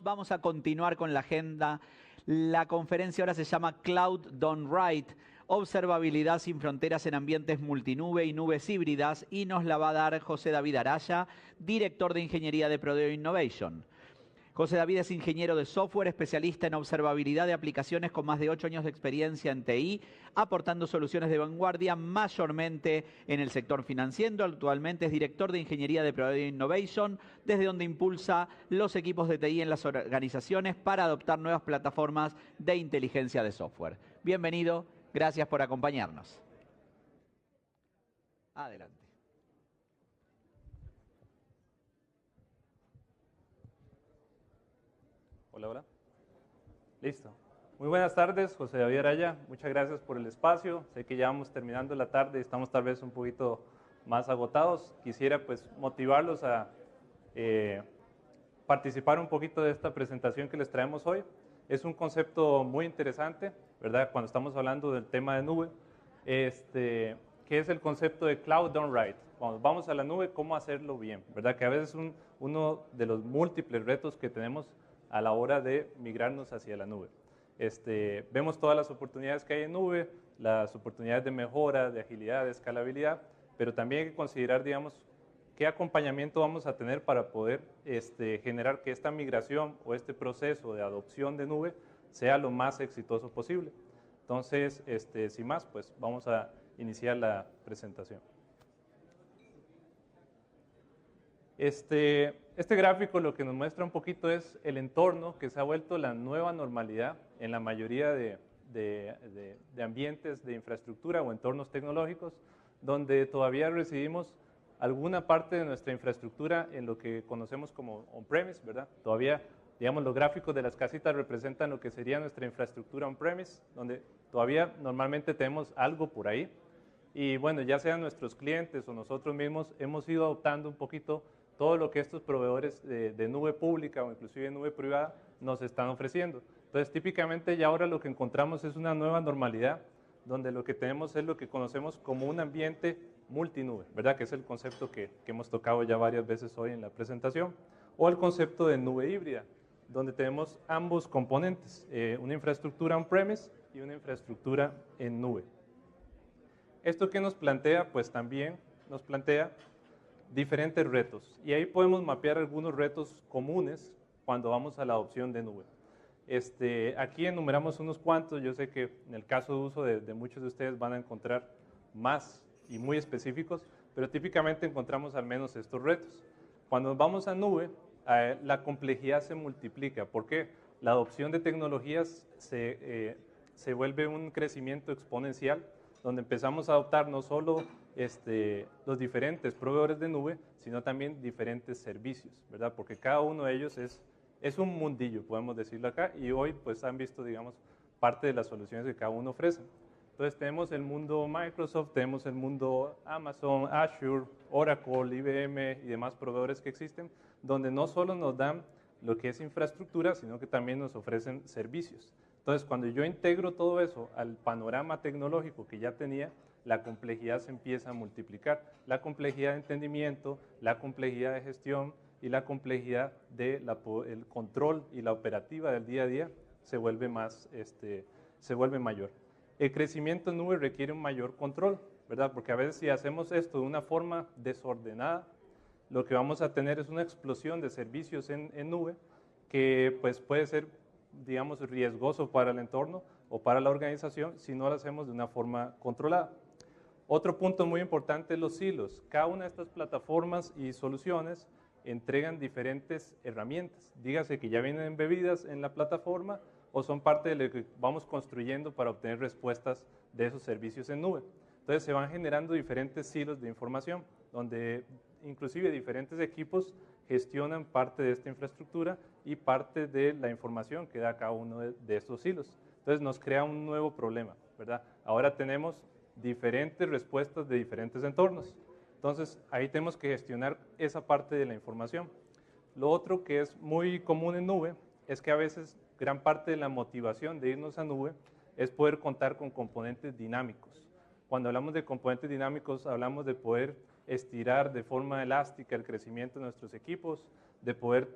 Vamos a continuar con la agenda. La conferencia ahora se llama Cloud Done Right, observabilidad sin fronteras en ambientes multinube y nubes híbridas, y nos la va a dar José David Araya, director de Ingeniería de Prodeo Innovation. José David es ingeniero de software, especialista en observabilidad de aplicaciones con más de 8 años de experiencia en TI, aportando soluciones de vanguardia mayormente en el sector financiero. Actualmente es director de Ingeniería de Prodeo Innovation, desde donde impulsa los equipos de TI en las organizaciones para adoptar nuevas plataformas de inteligencia de software. Bienvenido, gracias por acompañarnos. Adelante. Hola, hola. Listo. Muy buenas tardes, José David Araya. Muchas gracias por el espacio. Sé que ya vamos terminando la tarde y estamos tal vez un poquito más agotados. Quisiera pues motivarlos a participar un poquito de esta presentación que les traemos hoy. Es un concepto muy interesante, ¿verdad? Cuando estamos hablando del tema de nube, que es el concepto de Cloud Done Right. Cuando vamos a la nube, ¿cómo hacerlo bien? ¿Verdad? Que a veces es uno de los múltiples retos que tenemos a la hora de migrarnos hacia la nube. Vemos todas las oportunidades que hay en nube, las oportunidades de mejora, de agilidad, de escalabilidad, pero también hay que considerar, digamos, qué acompañamiento vamos a tener para poder generar que esta migración o este proceso de adopción de nube sea lo más exitoso posible. Entonces, sin más, pues vamos a iniciar la presentación. Este gráfico lo que nos muestra un poquito es el entorno que se ha vuelto la nueva normalidad en la mayoría de ambientes de infraestructura o entornos tecnológicos, donde todavía recibimos alguna parte de nuestra infraestructura en lo que conocemos como on-premise, ¿verdad? Todavía, digamos, los gráficos de las casitas representan lo que sería nuestra infraestructura on-premise, donde todavía normalmente tenemos algo por ahí. Y bueno, ya sean nuestros clientes o nosotros mismos, hemos ido adoptando un poquito todo lo que estos proveedores de nube pública o inclusive nube privada nos están ofreciendo. Entonces, típicamente ya ahora lo que encontramos es una nueva normalidad, donde lo que tenemos es lo que conocemos como un ambiente multinube, ¿verdad? Que es el concepto que hemos tocado ya varias veces hoy en la presentación, o el concepto de nube híbrida, donde tenemos ambos componentes, una infraestructura on-premise y una infraestructura en nube. ¿Esto qué nos plantea? Pues también nos plantea diferentes retos, y ahí podemos mapear algunos retos comunes cuando vamos a la adopción de nube. Aquí enumeramos unos cuantos. Yo sé que en el caso de uso de muchos de ustedes van a encontrar más y muy específicos, pero típicamente encontramos al menos estos retos. Cuando vamos a nube, la complejidad se multiplica. ¿Por qué? La adopción de tecnologías se vuelve un crecimiento exponencial, donde empezamos a adoptar no solo los diferentes proveedores de nube, sino también diferentes servicios, ¿verdad? Porque cada uno de ellos es un mundillo, podemos decirlo acá, y hoy pues han visto, digamos, parte de las soluciones que cada uno ofrece. Entonces tenemos el mundo Microsoft, tenemos el mundo Amazon, Azure, Oracle, IBM y demás proveedores que existen, donde no solo nos dan lo que es infraestructura, sino que también nos ofrecen servicios. Entonces, cuando yo integro todo eso al panorama tecnológico que ya tenía, la complejidad se empieza a multiplicar. La complejidad de entendimiento, la complejidad de gestión y la complejidad del control y la operativa del día a día se vuelve mayor. El crecimiento en nube requiere un mayor control, ¿verdad? Porque a veces si hacemos esto de una forma desordenada, lo que vamos a tener es una explosión de servicios en nube que pues puede ser, digamos, riesgoso para el entorno o para la organización si no lo hacemos de una forma controlada. Otro punto muy importante es los silos. Cada una de estas plataformas y soluciones entregan diferentes herramientas. Dígase que ya vienen embebidas en la plataforma o son parte de lo que vamos construyendo para obtener respuestas de esos servicios en nube. Entonces se van generando diferentes silos de información, donde inclusive diferentes equipos gestionan parte de esta infraestructura y parte de la información que da cada uno de estos hilos. Entonces nos crea un nuevo problema, ¿verdad? Ahora tenemos diferentes respuestas de diferentes entornos. Entonces ahí tenemos que gestionar esa parte de la información. Lo otro que es muy común en nube es que a veces gran parte de la motivación de irnos a nube es poder contar con componentes dinámicos. Cuando hablamos de componentes dinámicos, hablamos de poder estirar de forma elástica el crecimiento de nuestros equipos, de poder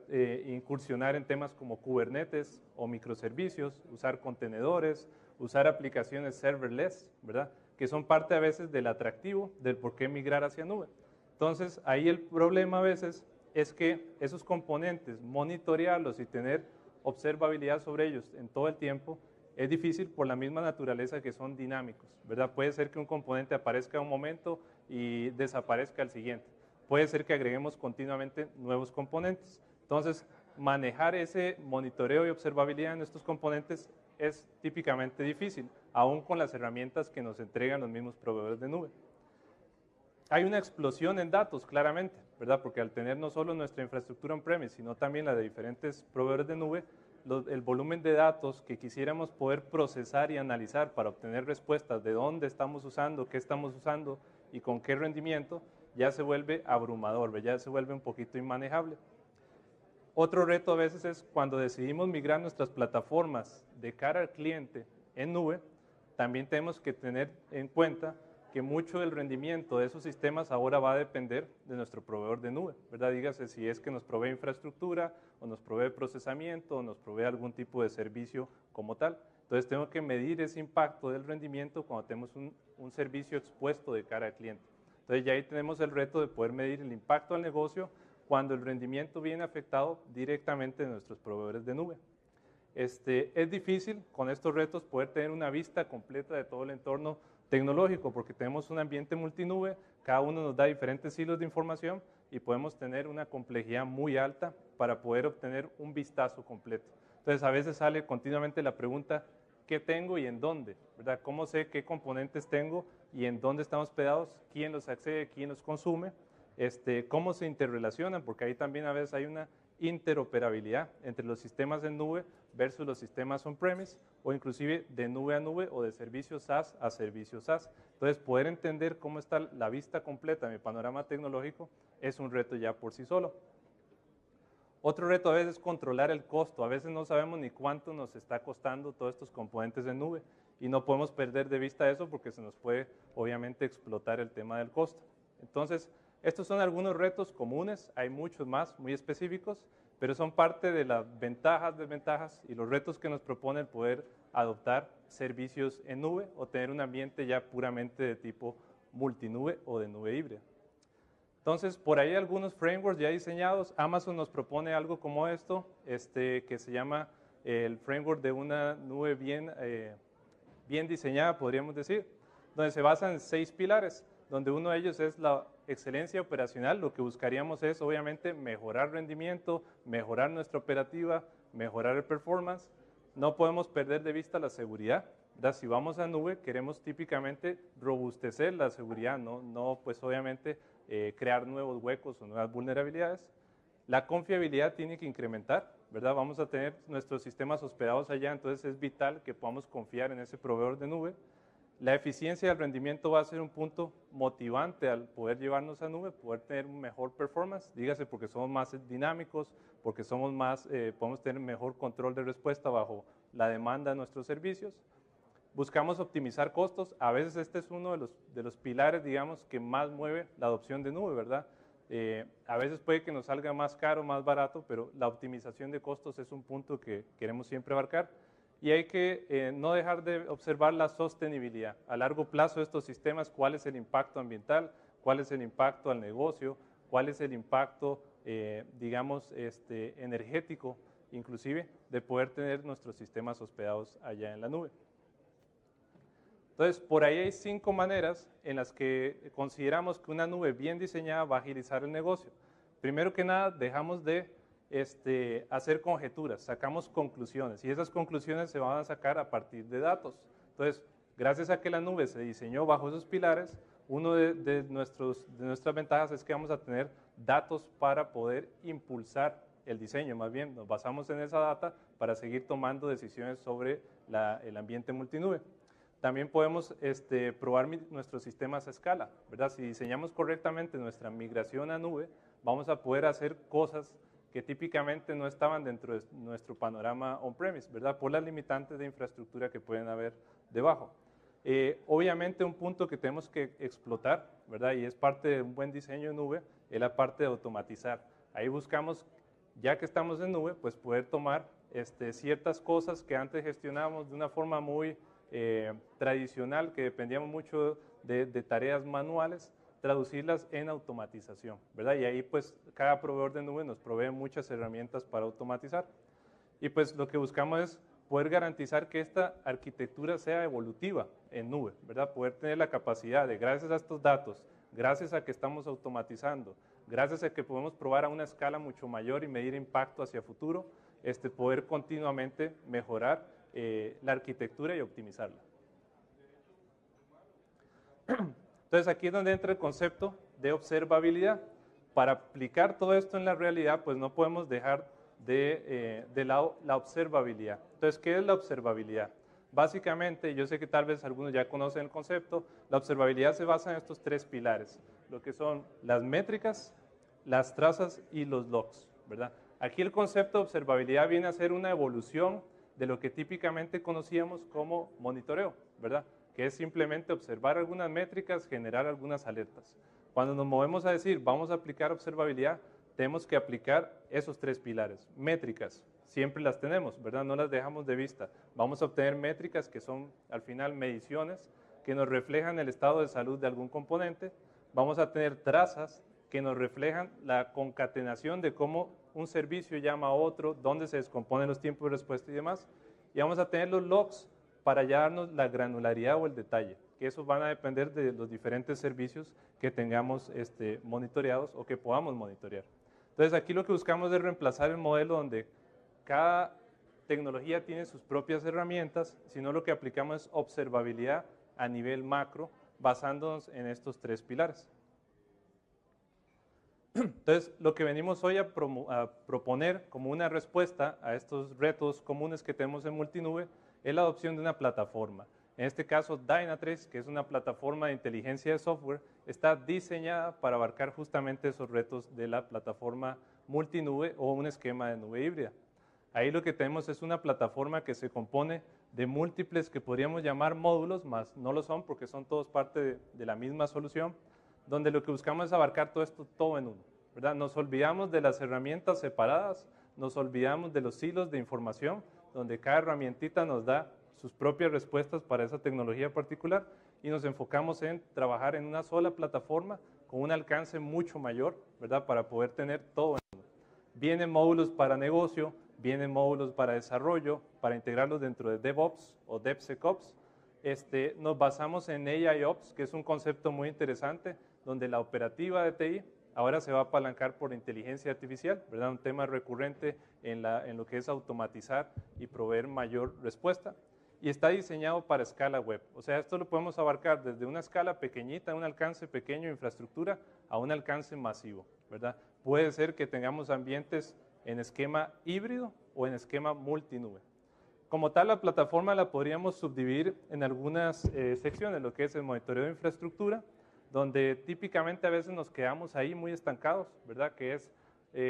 incursionar en temas como Kubernetes o microservicios, usar contenedores, usar aplicaciones serverless, ¿verdad? Que son parte a veces del atractivo del por qué migrar hacia nube. Entonces, ahí el problema a veces es que esos componentes, monitorearlos y tener observabilidad sobre ellos en todo el tiempo, es difícil por la misma naturaleza que son dinámicos, ¿verdad? Puede ser que un componente aparezca un momento y desaparezca al siguiente. Puede ser que agreguemos continuamente nuevos componentes. Entonces, manejar ese monitoreo y observabilidad en estos componentes es típicamente difícil, aún con las herramientas que nos entregan los mismos proveedores de nube. Hay una explosión en datos, claramente, ¿verdad? Porque al tener no solo nuestra infraestructura on-premise, sino también la de diferentes proveedores de nube, el volumen de datos que quisiéramos poder procesar y analizar para obtener respuestas de dónde estamos usando, qué estamos usando y con qué rendimiento, ya se vuelve abrumador, ya se vuelve un poquito inmanejable. Otro reto a veces es cuando decidimos migrar nuestras plataformas de cara al cliente en nube, también tenemos que tener en cuenta que mucho del rendimiento de esos sistemas ahora va a depender de nuestro proveedor de nube, ¿verdad? Dígase si es que nos provee infraestructura, o nos provee procesamiento, o nos provee algún tipo de servicio como tal. Entonces tengo que medir ese impacto del rendimiento cuando tenemos un servicio expuesto de cara al cliente. Entonces ya ahí tenemos el reto de poder medir el impacto al negocio cuando el rendimiento viene afectado directamente de nuestros proveedores de nube. Es difícil con estos retos poder tener una vista completa de todo el entorno tecnológico, porque tenemos un ambiente multinube, cada uno nos da diferentes hilos de información y podemos tener una complejidad muy alta para poder obtener un vistazo completo. Entonces a veces sale continuamente la pregunta, ¿qué tengo y en dónde? ¿Verdad? ¿Cómo sé qué componentes tengo y en dónde están hospedados? ¿Quién los accede? ¿Quién los consume? ¿Cómo se interrelacionan? Porque ahí también a veces hay una interoperabilidad entre los sistemas en nube versus los sistemas on-premise o inclusive de nube a nube o de servicios SaaS a servicios SaaS. Entonces, poder entender cómo está la vista completa de mi panorama tecnológico es un reto ya por sí solo. Otro reto a veces es controlar el costo. A veces no sabemos ni cuánto nos está costando todos estos componentes en nube y no podemos perder de vista eso porque se nos puede obviamente explotar el tema del costo. Entonces, estos son algunos retos comunes, hay muchos más muy específicos, pero son parte de las ventajas, desventajas y los retos que nos propone el poder adoptar servicios en nube o tener un ambiente ya puramente de tipo multinube o de nube híbrida. Entonces, por ahí algunos frameworks ya diseñados. Amazon nos propone algo como esto, que se llama el framework de una nube bien diseñada, podríamos decir, donde se basa en 6 pilares, donde uno de ellos es la excelencia operacional. Lo que buscaríamos es, obviamente, mejorar rendimiento, mejorar nuestra operativa, mejorar el performance. No podemos perder de vista la seguridad, ¿verdad? Si vamos a nube, queremos típicamente robustecer la seguridad, no pues obviamente crear nuevos huecos o nuevas vulnerabilidades. La confiabilidad tiene que incrementar, ¿verdad? Vamos a tener nuestros sistemas hospedados allá, entonces es vital que podamos confiar en ese proveedor de nube. La eficiencia y el rendimiento va a ser un punto motivante al poder llevarnos a nube, poder tener un mejor performance, dígase porque somos más dinámicos, porque somos podemos tener mejor control de respuesta bajo la demanda de nuestros servicios. Buscamos optimizar costos. A veces este es uno de los pilares, digamos, que más mueve la adopción de nube, ¿verdad? A veces puede que nos salga más caro, más barato, pero la optimización de costos es un punto que queremos siempre abarcar. Y hay que no dejar de observar la sostenibilidad. A largo plazo de estos sistemas, cuál es el impacto ambiental, cuál es el impacto al negocio, cuál es el impacto, digamos, energético, inclusive, de poder tener nuestros sistemas hospedados allá en la nube. Entonces, por ahí hay 5 maneras en las que consideramos que una nube bien diseñada va a agilizar el negocio. Primero que nada, dejamos de hacer conjeturas, sacamos conclusiones y esas conclusiones se van a sacar a partir de datos. Entonces, gracias a que la nube se diseñó bajo esos pilares, Uno de nuestras ventajas es que vamos a tener datos para poder impulsar el diseño, más bien nos basamos en esa data para seguir tomando decisiones sobre el ambiente multinube. También podemos probar nuestros sistemas a escala, ¿verdad? Si diseñamos correctamente nuestra migración a nube, vamos a poder hacer cosas que típicamente no estaban dentro de nuestro panorama on-premise, ¿verdad? Por las limitantes de infraestructura que pueden haber debajo. Obviamente un punto que tenemos que explotar, ¿verdad? Y es parte de un buen diseño en nube, es la parte de automatizar. Ahí buscamos, ya que estamos en nube, pues poder tomar ciertas cosas que antes gestionábamos de una forma muy tradicional, que dependíamos mucho de tareas manuales, traducirlas en automatización, ¿verdad? Y ahí pues cada proveedor de nube nos provee muchas herramientas para automatizar. Y pues lo que buscamos es poder garantizar que esta arquitectura sea evolutiva en nube, ¿verdad? Poder tener la capacidad de, gracias a estos datos, gracias a que estamos automatizando, gracias a que podemos probar a una escala mucho mayor y medir impacto hacia futuro, poder continuamente mejorar la arquitectura y optimizarla. Entonces aquí es donde entra el concepto de observabilidad. Para aplicar todo esto en la realidad, pues no podemos dejar de lado la observabilidad. Entonces, ¿qué es la observabilidad? Básicamente, yo sé que tal vez algunos ya conocen el concepto, la observabilidad se basa en estos tres pilares, lo que son las métricas, las trazas y los logs, ¿verdad? Aquí el concepto de observabilidad viene a ser una evolución de lo que típicamente conocíamos como monitoreo, ¿verdad? Que es simplemente observar algunas métricas, generar algunas alertas. Cuando nos movemos a decir, vamos a aplicar observabilidad, tenemos que aplicar esos tres pilares. Métricas, siempre las tenemos, ¿verdad? No las dejamos de vista. Vamos a obtener métricas que son, al final, mediciones que nos reflejan el estado de salud de algún componente. Vamos a tener trazas que nos reflejan la concatenación de cómo un servicio llama a otro, dónde se descomponen los tiempos de respuesta y demás. Y vamos a tener los logs para ya darnos la granularidad o el detalle, que esos van a depender de los diferentes servicios que tengamos monitoreados o que podamos monitorear. Entonces aquí lo que buscamos es reemplazar el modelo donde cada tecnología tiene sus propias herramientas, sino lo que aplicamos es observabilidad a nivel macro, basándonos en estos tres pilares. Entonces, lo que venimos hoy a proponer como una respuesta a estos retos comunes que tenemos en multinube es la adopción de una plataforma. En este caso, Dynatrace, que es una plataforma de inteligencia de software, está diseñada para abarcar justamente esos retos de la plataforma multinube o un esquema de nube híbrida. Ahí lo que tenemos es una plataforma que se compone de múltiples que podríamos llamar módulos, más no lo son porque son todos parte de la misma solución, donde lo que buscamos es abarcar todo esto todo en uno, ¿verdad? Nos olvidamos de las herramientas separadas, nos olvidamos de los silos de información, donde cada herramientita nos da sus propias respuestas para esa tecnología particular y nos enfocamos en trabajar en una sola plataforma con un alcance mucho mayor, ¿verdad? Para poder tener todo en uno. Vienen módulos para negocio, vienen módulos para desarrollo, para integrarlos dentro de DevOps o DevSecOps. Nos basamos en AIOps, que es un concepto muy interesante, donde la operativa de TI ahora se va a apalancar por inteligencia artificial, ¿verdad? Un tema recurrente en lo que es automatizar y proveer mayor respuesta. Y está diseñado para escala web. O sea, esto lo podemos abarcar desde una escala pequeñita, un alcance pequeño de infraestructura, a un alcance masivo, ¿verdad? Puede ser que tengamos ambientes en esquema híbrido o en esquema multinube. Como tal, la plataforma la podríamos subdividir en algunas secciones, lo que es el monitoreo de infraestructura, donde típicamente a veces nos quedamos ahí muy estancados, ¿verdad? Que es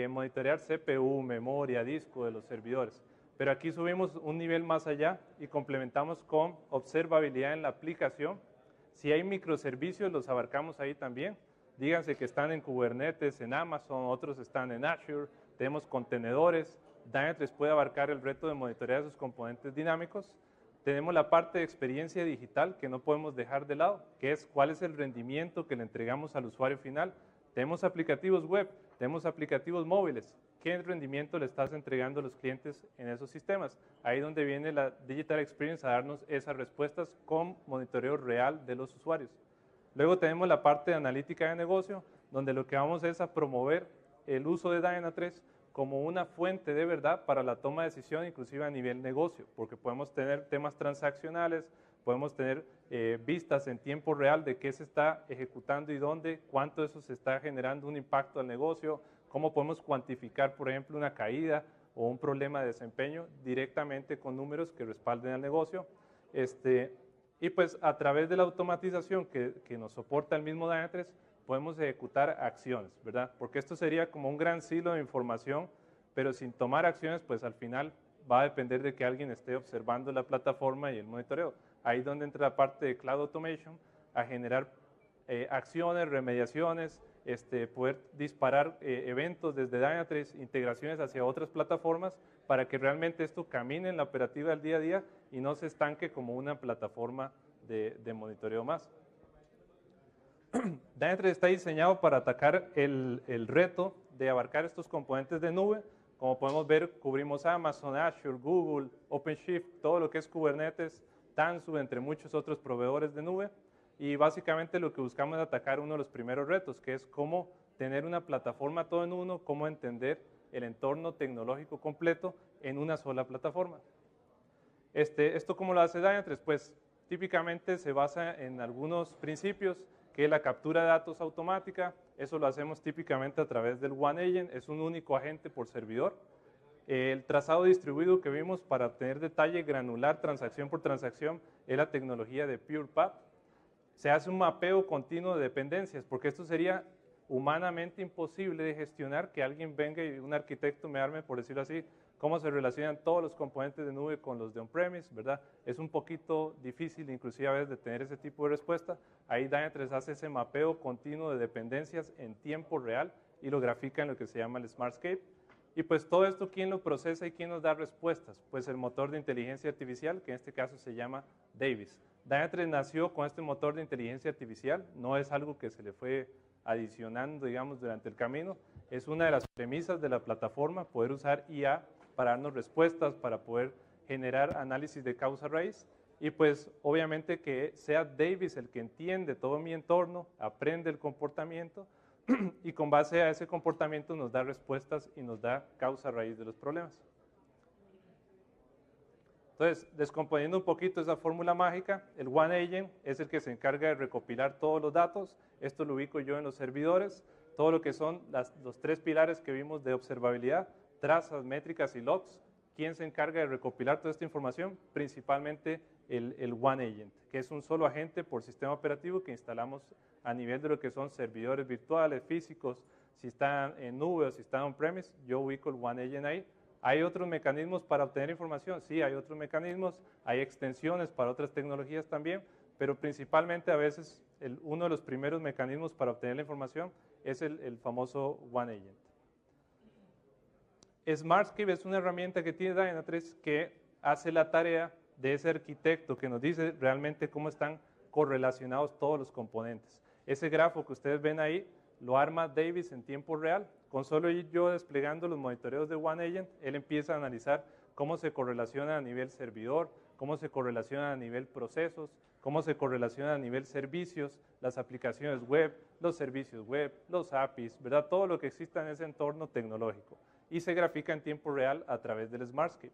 monitorear CPU, memoria, disco de los servidores. Pero aquí subimos un nivel más allá y complementamos con observabilidad en la aplicación. Si hay microservicios, los abarcamos ahí también. Díganse que están en Kubernetes, en Amazon, otros están en Azure, tenemos contenedores. Dynatrace puede abarcar el reto de monitorear esos componentes dinámicos. Tenemos la parte de experiencia digital que no podemos dejar de lado, que es cuál es el rendimiento que le entregamos al usuario final. Tenemos aplicativos web, tenemos aplicativos móviles. ¿Qué rendimiento le estás entregando a los clientes en esos sistemas? Ahí donde viene la Digital Experience a darnos esas respuestas con monitoreo real de los usuarios. Luego tenemos la parte de analítica de negocio, donde lo que vamos es a promover el uso de Dynatrace como una fuente de verdad para la toma de decisión, inclusive a nivel negocio, porque podemos tener temas transaccionales, podemos tener vistas en tiempo real de qué se está ejecutando y dónde, cuánto eso se está generando un impacto al negocio, cómo podemos cuantificar, por ejemplo, una caída o un problema de desempeño directamente con números que respalden al negocio. Y pues a través de la automatización que nos soporta el mismo Dynatrace, podemos ejecutar acciones, ¿verdad? Porque esto sería como un gran silo de información, pero sin tomar acciones, pues al final va a depender de que alguien esté observando la plataforma y el monitoreo. Ahí es donde entra la parte de Cloud Automation, a generar acciones, remediaciones, poder disparar eventos desde Dynatrace, integraciones hacia otras plataformas, para que realmente esto camine en la operativa del día a día y no se estanque como una plataforma de monitoreo más. Dynatrace está diseñado para atacar el reto de abarcar estos componentes de nube. Como podemos ver, cubrimos Amazon, Azure, Google, OpenShift, todo lo que es Kubernetes, Tanzu, entre muchos otros proveedores de nube. Y básicamente lo que buscamos es atacar uno de los primeros retos, que es cómo tener una plataforma todo en uno, cómo entender el entorno tecnológico completo en una sola plataforma. ¿Esto cómo lo hace Dynatrace? Pues típicamente se basa en algunos principios, que es la captura de datos automática. Eso lo hacemos típicamente a través del OneAgent, es un único agente por servidor. El trazado distribuido que vimos para obtener detalle granular transacción por transacción es la tecnología de PurePath. Se hace un mapeo continuo de dependencias, porque esto sería humanamente imposible de gestionar, que alguien venga y un arquitecto me arme, por decirlo así, cómo se relacionan todos los componentes de nube con los de on-premise, ¿verdad? Es un poquito difícil, inclusive a veces, de tener ese tipo de respuesta. Ahí Dynatrace hace ese mapeo continuo de dependencias en tiempo real y lo grafica en lo que se llama el Smartscape. Y pues todo esto, ¿quién lo procesa y quién nos da respuestas? Pues el motor de inteligencia artificial, que en este caso se llama Davis. Dynatrace nació con este motor de inteligencia artificial, no es algo que se le fue adicionando, digamos, durante el camino. Es una de las premisas de la plataforma, poder usar IA para darnos respuestas, para poder generar análisis de causa raíz. Y pues obviamente que sea Davis el que entiende todo mi entorno, aprende el comportamiento y con base a ese comportamiento nos da respuestas y nos da causa raíz de los problemas. Entonces, descomponiendo un poquito esa fórmula mágica, el OneAgent es el que se encarga de recopilar todos los datos. Esto lo ubico yo en los servidores. Todo lo que son los tres pilares que vimos de observabilidad, trazas, métricas y logs. ¿Quién se encarga de recopilar toda esta información? Principalmente el OneAgent, que es un solo agente por sistema operativo que instalamos a nivel de lo que son servidores virtuales, físicos, si están en nube o si están on-premise. Yo ubico el OneAgent ahí. ¿Hay otros mecanismos para obtener información? Sí, hay otros mecanismos, hay extensiones para otras tecnologías también, pero principalmente a veces uno de los primeros mecanismos para obtener la información es el famoso OneAgent. Smartscape es una herramienta que tiene Dynatrace que hace la tarea de ese arquitecto que nos dice realmente cómo están correlacionados todos los componentes. Ese grafo que ustedes ven ahí lo arma Davis en tiempo real. Con solo ir yo desplegando los monitoreos de OneAgent, él empieza a analizar cómo se correlaciona a nivel servidor, cómo se correlaciona a nivel procesos, cómo se correlaciona a nivel servicios, las aplicaciones web, los servicios web, los APIs, ¿verdad? Todo lo que exista en ese entorno tecnológico. Y se grafica en tiempo real a través del Smartscape.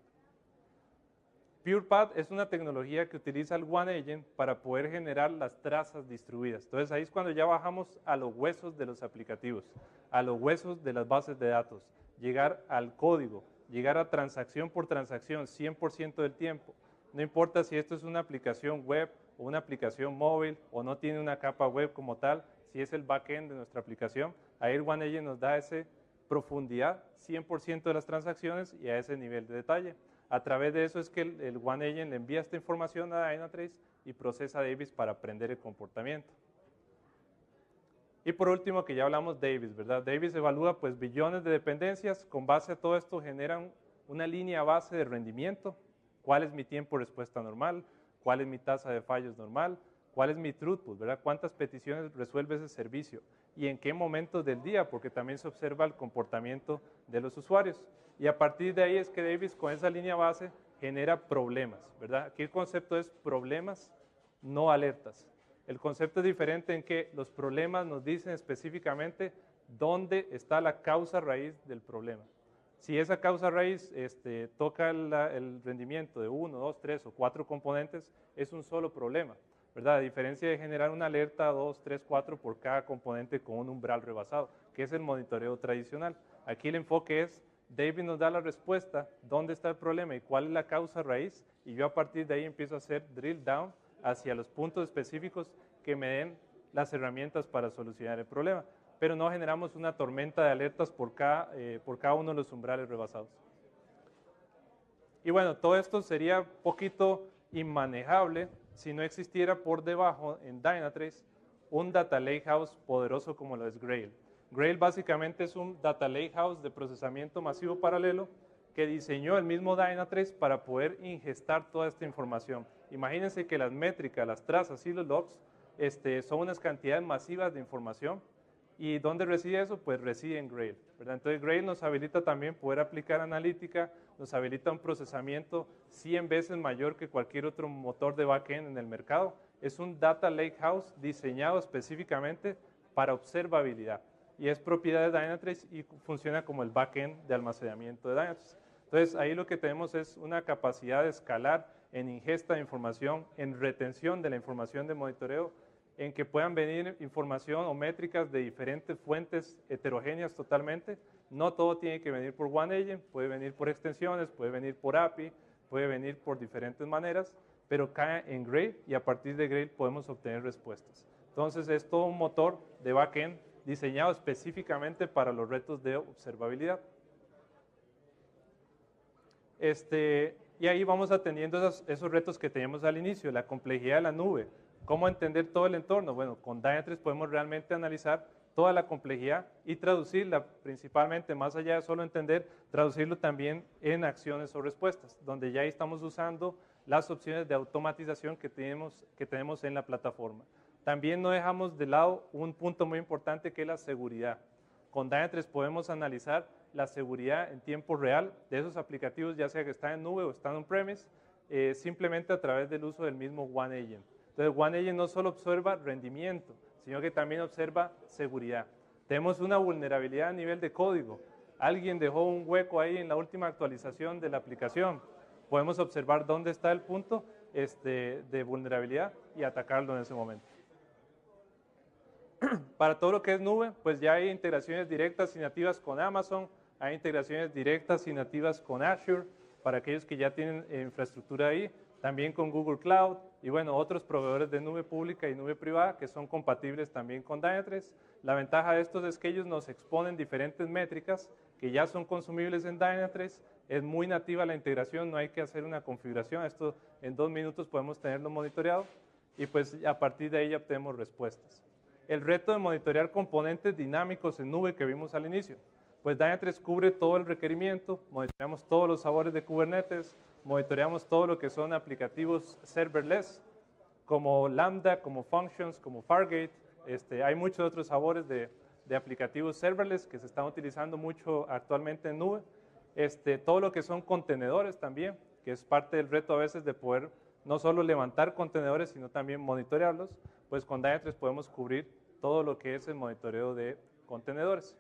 PurePath es una tecnología que utiliza el OneAgent para poder generar las trazas distribuidas. Entonces ahí es cuando ya bajamos a los huesos de los aplicativos, a los huesos de las bases de datos, llegar al código, llegar a transacción por transacción 100% del tiempo. No importa si esto es una aplicación web o una aplicación móvil o no tiene una capa web como tal, si es el backend de nuestra aplicación, ahí el OneAgent nos da esa profundidad 100% de las transacciones y a ese nivel de detalle. A través de eso es que el OneAgent le envía esta información a Dynatrace y procesa Davis para aprender el comportamiento. Y por último, que ya hablamos Davis, ¿verdad? Davis evalúa pues billones de dependencias. Con base a todo esto generan una línea base de rendimiento. ¿Cuál es mi tiempo de respuesta normal? ¿Cuál es mi tasa de fallos normal? ¿Cuál es mi throughput, verdad? ¿Cuántas peticiones resuelve ese servicio? ¿Y en qué momentos del día? Porque también se observa el comportamiento de los usuarios. Y a partir de ahí es que Davis, con esa línea base, genera problemas, ¿verdad? Aquí el concepto es problemas, no alertas. El concepto es diferente en que los problemas nos dicen específicamente dónde está la causa raíz del problema. Si esa causa raíz toca el rendimiento de 1, 2, 3 o 4 componentes, es un solo problema, ¿verdad? A diferencia de generar una alerta 2, 3, 4 por cada componente con un umbral rebasado, que es el monitoreo tradicional. Aquí el enfoque es, David nos da la respuesta, dónde está el problema y cuál es la causa raíz, y yo a partir de ahí empiezo a hacer drill down hacia los puntos específicos que me den las herramientas para solucionar el problema, pero no generamos una tormenta de alertas por cada uno de los umbrales rebasados. Y bueno, todo esto sería un poquito inmanejable si no existiera por debajo en Dynatrace un Data Lakehouse poderoso como lo es Grail. Grail básicamente es un Data Lakehouse de procesamiento masivo paralelo que diseñó el mismo Dynatrace para poder ingestar toda esta información. Imagínense que las métricas, las trazas y los logs son unas cantidades masivas de información. ¿Y dónde reside eso? Pues reside en Grail, ¿verdad? Entonces Grail nos habilita también poder aplicar analítica, nos habilita un procesamiento 100 veces mayor que cualquier otro motor de backend en el mercado. Es un Data Lakehouse diseñado específicamente para observabilidad y es propiedad de Dynatrace y funciona como el backend de almacenamiento de Dynatrace. Entonces ahí lo que tenemos es una capacidad de escalar en ingesta de información, en retención de la información de monitoreo, en que puedan venir información o métricas de diferentes fuentes heterogéneas totalmente. No todo tiene que venir por OneAgent, puede venir por extensiones, puede venir por API, puede venir por diferentes maneras, pero cae en Grail y a partir de Grail podemos obtener respuestas. Entonces es todo un motor de backend diseñado específicamente para los retos de observabilidad. Y ahí vamos atendiendo esos retos que teníamos al inicio, la complejidad de la nube. ¿Cómo entender todo el entorno? Bueno, con Dynatrace podemos realmente analizar toda la complejidad y traducirla principalmente, más allá de solo entender, traducirlo también en acciones o respuestas, donde ya estamos usando las opciones de automatización que tenemos en la plataforma. También no dejamos de lado un punto muy importante que es la seguridad. Con Dynatrace podemos analizar la seguridad en tiempo real de esos aplicativos, ya sea que están en nube o están on-premise, simplemente a través del uso del mismo OneAgent. Entonces, OneAgent no solo observa rendimiento, sino que también observa seguridad. Tenemos una vulnerabilidad a nivel de código. Alguien dejó un hueco ahí en la última actualización de la aplicación. Podemos observar dónde está el punto de vulnerabilidad y atacarlo en ese momento. Para todo lo que es nube, pues ya hay integraciones directas y nativas con Amazon, hay integraciones directas y nativas con Azure, para aquellos que ya tienen infraestructura ahí, también con Google Cloud y bueno, otros proveedores de nube pública y nube privada que son compatibles también con Dynatrace. La ventaja de estos es que ellos nos exponen diferentes métricas que ya son consumibles en Dynatrace. Es muy nativa la integración, no hay que hacer una configuración. Esto en 2 minutos podemos tenerlo monitoreado y pues a partir de ahí ya obtenemos respuestas. El reto de monitorear componentes dinámicos en nube que vimos al inicio. Pues Dynatrace cubre todo el requerimiento, monitoreamos todos los sabores de Kubernetes, monitoreamos todo lo que son aplicativos serverless, como Lambda, como Functions, como Fargate. Hay muchos otros sabores de aplicativos serverless que se están utilizando mucho actualmente en nube. Todo lo que son contenedores también, que es parte del reto a veces de poder no solo levantar contenedores, sino también monitorearlos. Pues con Dynatrace podemos cubrir todo lo que es el monitoreo de contenedores.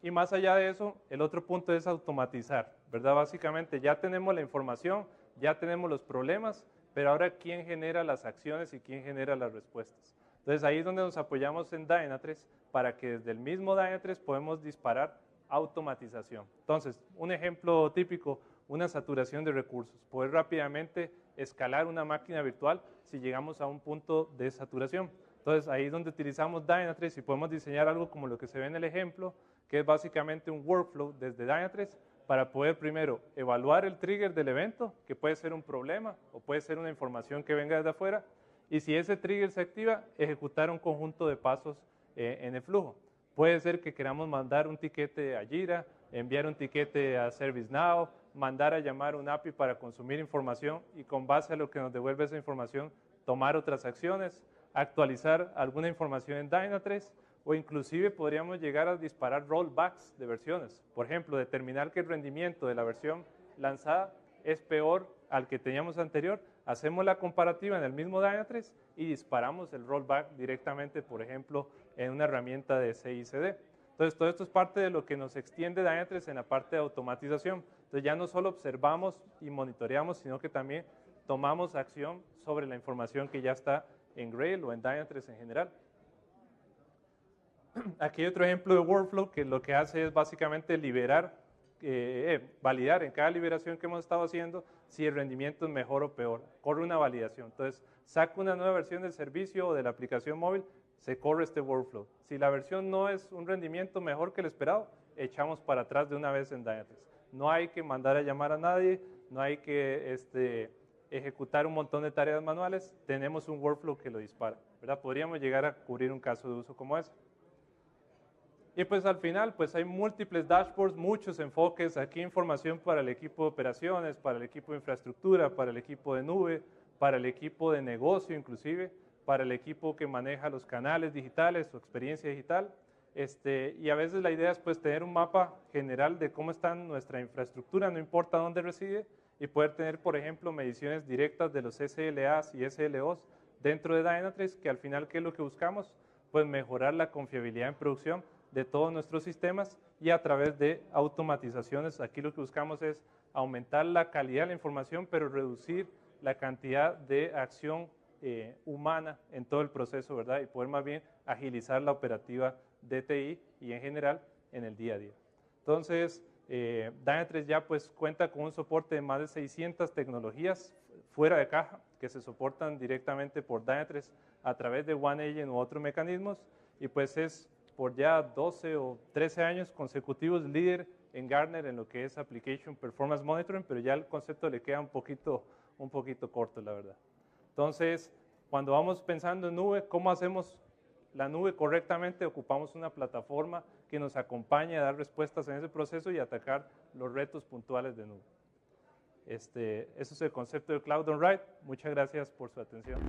Y más allá de eso, el otro punto es automatizar, ¿verdad? Básicamente ya tenemos la información, ya tenemos los problemas, pero ahora ¿quién genera las acciones y quién genera las respuestas? Entonces ahí es donde nos apoyamos en Dynatrace para que desde el mismo Dynatrace podemos disparar automatización. Entonces, un ejemplo típico, una saturación de recursos, poder rápidamente escalar una máquina virtual si llegamos a un punto de saturación. Entonces ahí es donde utilizamos Dynatrace y podemos diseñar algo como lo que se ve en el ejemplo, que es básicamente un workflow desde Dynatrace para poder primero evaluar el trigger del evento, que puede ser un problema o puede ser una información que venga desde afuera, y si ese trigger se activa, ejecutar un conjunto de pasos en el flujo. Puede ser que queramos mandar un tiquete a Jira, enviar un tiquete a ServiceNow, mandar a llamar un API para consumir información y con base a lo que nos devuelve esa información, tomar otras acciones, actualizar alguna información en Dynatrace o inclusive podríamos llegar a disparar rollbacks de versiones. Por ejemplo, determinar que el rendimiento de la versión lanzada es peor al que teníamos anterior, hacemos la comparativa en el mismo Dynatrace y disparamos el rollback directamente, por ejemplo, en una herramienta de CICD. Entonces, todo esto es parte de lo que nos extiende Dynatrace en la parte de automatización. Entonces, ya no solo observamos y monitoreamos, sino que también tomamos acción sobre la información que ya está en Grail o en Dynatrace en general. Aquí hay otro ejemplo de workflow que lo que hace es básicamente validar en cada liberación que hemos estado haciendo si el rendimiento es mejor o peor. Corre una validación. Entonces, saco una nueva versión del servicio o de la aplicación móvil, se corre este workflow. Si la versión no es un rendimiento mejor que el esperado, echamos para atrás de una vez en Dynatrace. No hay que mandar a llamar a nadie, no hay que ejecutar un montón de tareas manuales, tenemos un workflow que lo dispara, ¿verdad? Podríamos llegar a cubrir un caso de uso como ese. Y pues al final, pues hay múltiples dashboards, muchos enfoques, aquí información para el equipo de operaciones, para el equipo de infraestructura, para el equipo de nube, para el equipo de negocio inclusive, para el equipo que maneja los canales digitales o experiencia digital. Y a veces la idea es pues tener un mapa general de cómo está nuestra infraestructura, no importa dónde reside, y poder tener, por ejemplo, mediciones directas de los SLAs y SLOs dentro de Dynatrace, que al final, ¿qué es lo que buscamos? Pues mejorar la confiabilidad en producción de todos nuestros sistemas y a través de automatizaciones. Aquí lo que buscamos es aumentar la calidad de la información, pero reducir la cantidad de acción humana en todo el proceso, ¿verdad? Y poder más bien agilizar la operativa de TI y en general en el día a día. Entonces, Dynatrace ya pues cuenta con un soporte de más de 600 tecnologías fuera de caja que se soportan directamente por Dynatrace a través de OneAgent u otros mecanismos, y pues es por ya 12 o 13 años consecutivos líder en Gartner en lo que es Application Performance Monitoring, pero ya el concepto le queda un poquito corto, la verdad. Entonces, cuando vamos pensando en nube, ¿cómo hacemos la nube correctamente? Ocupamos una plataforma que nos acompañe a dar respuestas en ese proceso y atacar los retos puntuales de nube. Eso es el concepto de Cloud on Write. Muchas gracias por su atención.